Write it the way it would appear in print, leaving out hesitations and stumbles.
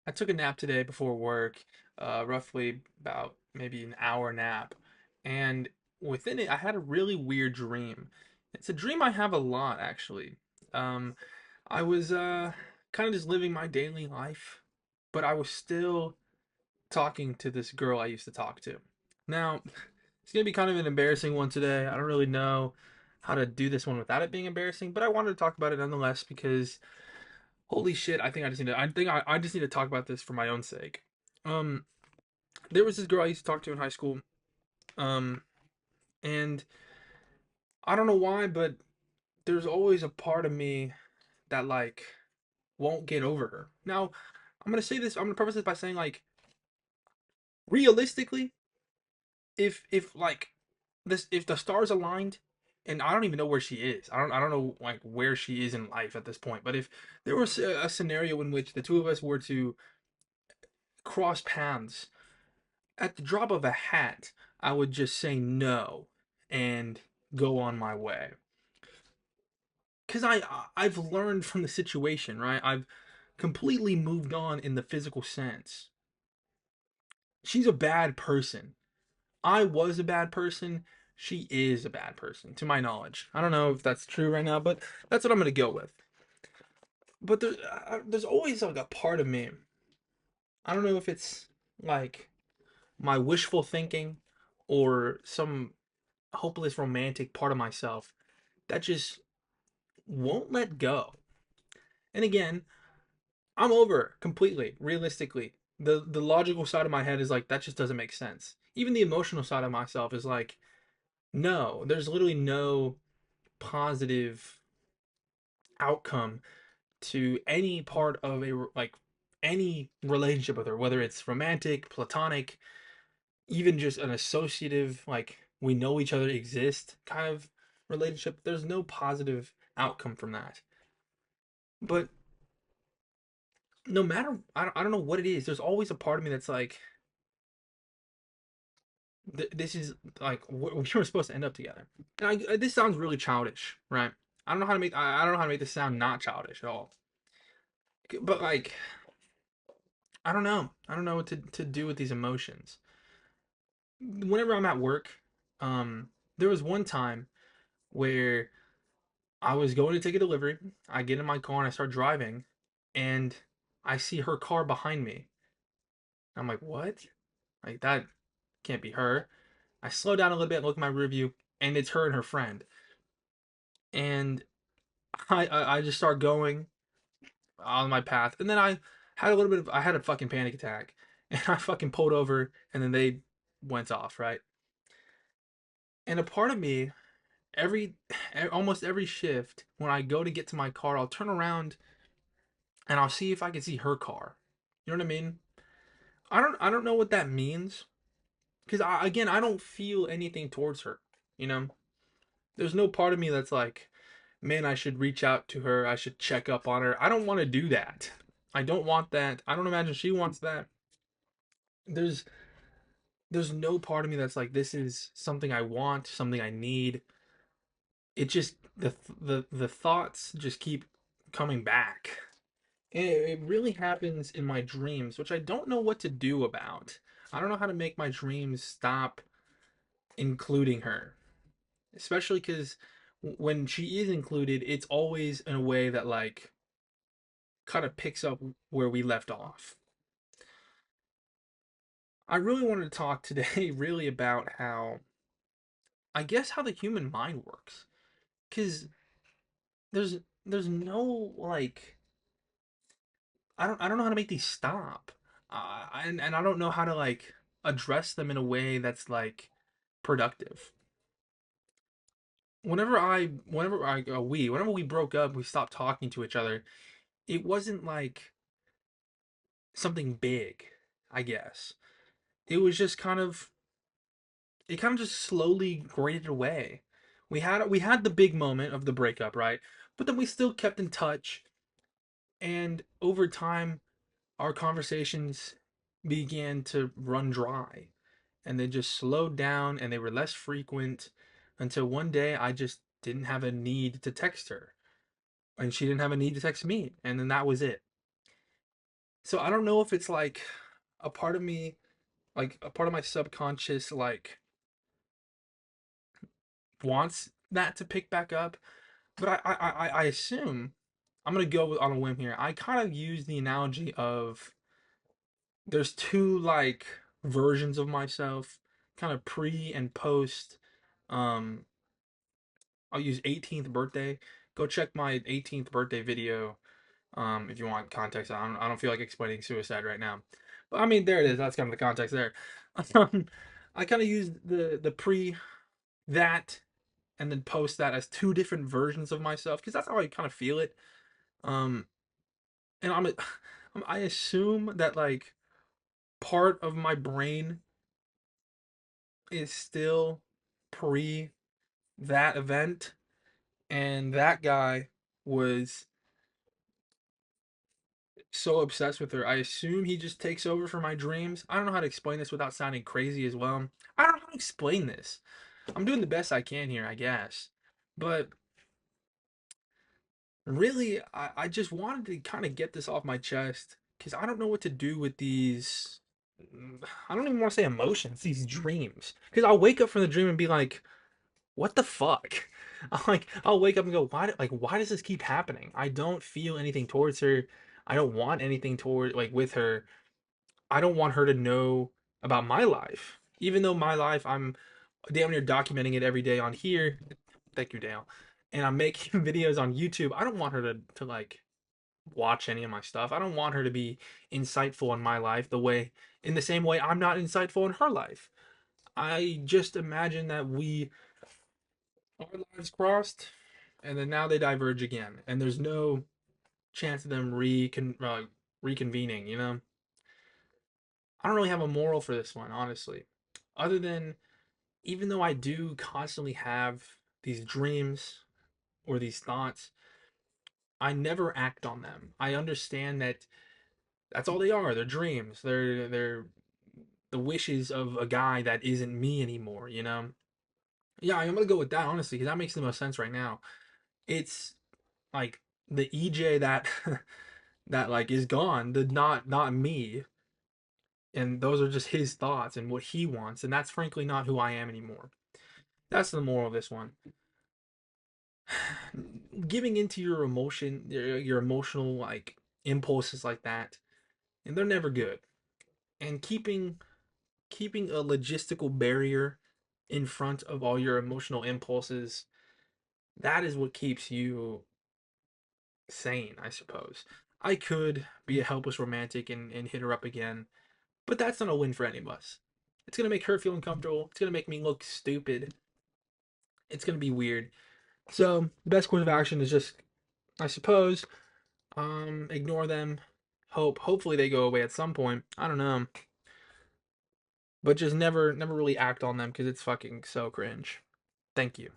I took a nap today before work, roughly about maybe an hour nap. And within it, I had a really weird dream. It's a dream I have a lot, actually. Um, I was kind of just living my daily life, but I was still talking to this girl I used to talk to. Now, it's gonna be kind of an embarrassing one today. I don't really know how to do this one without it being embarrassing, but I wanted to talk about it nonetheless because holy shit, I just need to talk about this for my own sake. Um, there was this girl I used to talk to in high school. Um, and I don't know why, but there's always a part of me that like won't get over her. Now, I'm gonna preface this by saying like realistically, if like this if the stars aligned and I don't even know where she is. I don't know like where she is in life at this point. But if there was a scenario in which the two of us were to cross paths at the drop of a hat, I would just say no and go on my way. Cuz I've learned from the situation, right? I've completely moved on in the physical sense. She's a bad person. I was a bad person. She is a bad person to my knowledge. I don't know if that's true right now, but that's what I'm going to go with. But there's always like a part of me. I don't know if it's like my wishful thinking or some hopeless romantic part of myself that just won't let go. And again, I'm over it completely, realistically. The logical side of my head is like that just doesn't make sense. Even the emotional side of myself is like, no, there's literally no positive outcome to any part of like any relationship with her, whether it's romantic, platonic, even just an associative, like we know each other exist kind of relationship. There's no positive outcome from that. But no matter, I don't know what it is. There's always a part of me that's like, this is like we were supposed to end up together. And this sounds really childish, right? I don't know how to make this sound not childish at all. But like, I don't know. I don't know what to do with these emotions. Whenever I'm at work, there was one time where I was going to take a delivery. I get in my car and I start driving, and I see her car behind me. I'm like, what? Like that can't be her. I slow down a little bit, look at my review, and it's her and her friend. And I just start going on my path, and then I had a fucking panic attack, and I fucking pulled over, and then they went off, right? And a part of me, almost every shift, when I go to get to my car, I'll turn around and I'll see if I can see her car. You know what I mean? I don't know what that means because again, I don't feel anything towards her. You know, there's no part of me that's like, man, I should reach out to her. I should check up on her. I don't want to do that. I don't want that. I don't imagine she wants that. There's there's no part of me that's like this is something I want, something I need. It just the thoughts just keep coming back. It really happens in my dreams, which I don't know what to do about. I don't know how to make my dreams stop including her, especially because when she is included, it's always in a way that like kind of picks up where we left off. I really wanted to talk today really about how I guess how the human mind works, because there's there's no like I don't know how to make these stop. And I don't know how to like address them in a way that's like productive. Whenever we broke up, we stopped talking to each other. It wasn't like something big, I guess. It was just it kind of just slowly graded away. We had the big moment of the breakup, right? But then we still kept in touch, and over time our conversations began to run dry and they just slowed down and they were less frequent until one day I just didn't have a need to text her and she didn't have a need to text me and then that was it. So I don't know if it's like a part of me, like a part of my subconscious, like wants that to pick back up. But I assume I'm gonna go on a whim here. I kind of use the analogy of there's two like versions of myself, kind of pre and post. Um, I'll use 18th birthday. Go check my 18th birthday video. If you want context, I don't feel like explaining suicide right now. But I mean, there it is. That's kind of the context there. Um, I kind of use the pre that and then post that as two different versions of myself because that's how I kind of feel it. Um, and I assume that like part of my brain is still pre that event, and that guy was so obsessed with her. I assume he just takes over for my dreams. I don't know how to explain this without sounding crazy as well. I don't know how to explain this. I'm doing the best I can here, I guess. But really, I just wanted to kind of get this off my chest because I don't know what to do with these. I don't even want to say emotions, these dreams. Because I'll wake up from the dream and be like, what the fuck? I'll wake up and go, why does this keep happening? I don't feel anything towards her. I don't want anything toward like with her. I don't want her to know about my life. Even though my life, I'm damn near documenting it every day on here. Thank you, Dale. And I'm making videos on YouTube. I don't want her to like watch any of my stuff. I don't want her to be insightful in my life in the same way I'm not insightful in her life. I just imagine that our lives crossed and then now they diverge again and there's no chance of them reconvening, you know? I don't really have a moral for this one, honestly. Other than even though I do constantly have these dreams or these thoughts, I never act on them. I understand that that's all they are. They're dreams. They're the wishes of a guy that isn't me anymore, you know? Yeah, I'm gonna go with that honestly, because that makes the most sense right now. It's like the EJ that that like is gone, the not me, and those are just his thoughts and what he wants, and that's frankly not who I am anymore. That's the moral of this one. Giving into your your emotional like impulses like that, and they're never good. And keeping a logistical barrier in front of all your emotional impulses, that is what keeps you sane, I suppose. I could be a helpless romantic and hit her up again, but that's not a win for any of us. It's gonna make her feel uncomfortable. It's gonna make me look stupid. It's gonna be weird. So the best course of action is just, I suppose, ignore them. Hopefully they go away at some point. I don't know, but just never really act on them because it's fucking so cringe. Thank you.